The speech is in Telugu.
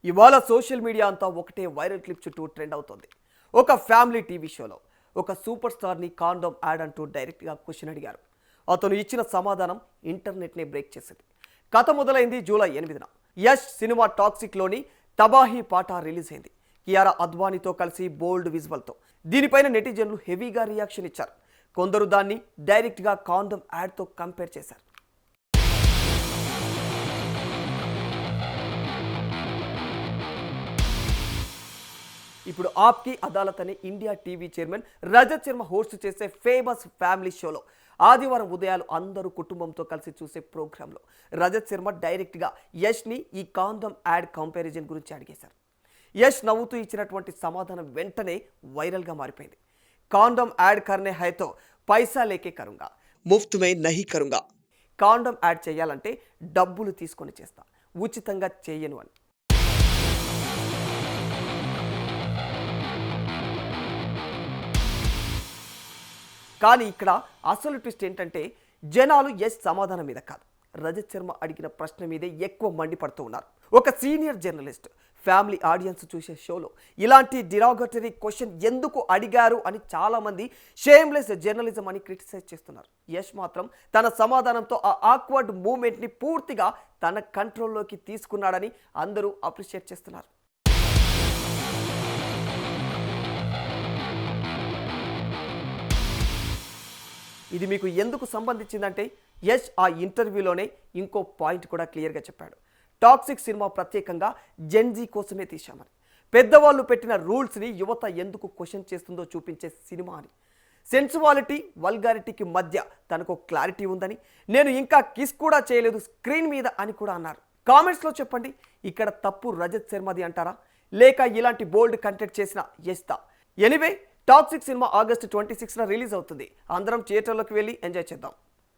ఇవాళ సోషల్ మీడియా అంతా ఒకటే వైరల్ క్లిప్ చుట్టూ ట్రెండ్ అవుతోంది. ఒక ఫ్యామిలీ టీవీ షోలో ఒక సూపర్ స్టార్ని కాండోమ్ యాడ్ అంటూ డైరెక్ట్గా క్వశ్చన్ అడిగారు. అతను ఇచ్చిన సమాధానం ఇంటర్నెట్నే బ్రేక్ చేసింది. కథ మొదలైంది జూలై 8న. యష్ సినిమా టాక్సిక్లోని తబాహీ పాట రిలీజ్ అయింది. కియారా అద్వానీతో కలిసి బోల్డ్ విజువల్తో. దీనిపైన నెటిజన్లు హెవీగా రియాక్షన్ ఇచ్చారు. కొందరు దాన్ని డైరెక్ట్గా కాండోమ్ యాడ్తో కంపేర్ చేశారు. ఇప్పుడు ఆప్కి అదాలత్ అనే India TV chairman Rajat Sharma host చేసే ఫేమస్ ఫ్యామిలీ షోలో ఆదివారం ఉదయాలు అందరూ కుటుంబంతో కలిసి చూసే ప్రోగ్రాంలో రజత్ శర్మ డైరెక్ట్గా యష్ని ఈ కాండోమ్ యాడ్ కంపారిజన్ గురించి అడిగేశారు. యష్ నవ్వుతూ ఇచ్చినటువంటి సమాధానం వెంటనే వైరల్గా మారిపోయింది. కాండోమ్ యాడ్ కర్నే హైతో పైసా లేకే కరుంగా, ముఫ్త్ మే నహీ కరుంగా. కాండోమ్ యాడ్ చేయాలంటే డబ్బులు తీసుకొని చేస్తా, ఉచితంగా చేయను అని. కానీ ఇక్కడ అసలు ట్విస్ట్ ఏంటంటే జనాలు యష్ సమాధానం మీద కాదు, రజత్ శర్మ అడిగిన ప్రశ్న మీదే ఎక్కువ మండిపడుతూ ఉన్నారు. ఒక సీనియర్ జర్నలిస్ట్ ఫ్యామిలీ ఆడియన్స్ చూసే షోలో ఇలాంటి డిరాగటరీ క్వశ్చన్ ఎందుకు అడిగారు అని చాలామంది షేమ్లెస్ జర్నలిజం అని క్రిటిసైజ్ చేస్తున్నారు. యష్ మాత్రం తన సమాధానంతో ఆ ఆక్వర్డ్ మూమెంట్ని పూర్తిగా తన కంట్రోల్లోకి తీసుకున్నాడని అందరూ అప్రిషియేట్ చేస్తున్నారు. ఇది మీకు ఎందుకు సంబంధించిందంటే యష్ ఆ ఇంటర్వ్యూలోనే ఇంకో పాయింట్ కూడా క్లియర్గా చెప్పాడు. టాక్సిక్ సినిమా ప్రత్యేకంగా జెన్జీ కోసమే తీశామని, పెద్దవాళ్ళు పెట్టిన రూల్స్ని యువత ఎందుకు క్వశ్చన్ చేస్తుందో చూపించే సినిమా అని, సెన్సువాలిటీ వల్గారిటీకి మధ్య తనకు క్లారిటీ ఉందని, నేను ఇంకా కిస్ కూడా చేయలేదు స్క్రీన్ మీద అని కూడా అన్నారు. కామెంట్స్లో చెప్పండి, ఇక్కడ తప్పు రజత్ శర్మది అంటారా, లేక ఇలాంటి బోల్డ్ కంటెంట్ చేసిన యష్దా? ఎనీవే టాక్సిక్ సినిమా ఆగస్టు 26న రిలీజ్ అవుతుంది. అందరం థియేటర్లోకి వెళ్ళి ఎంజాయ్ చేద్దాం.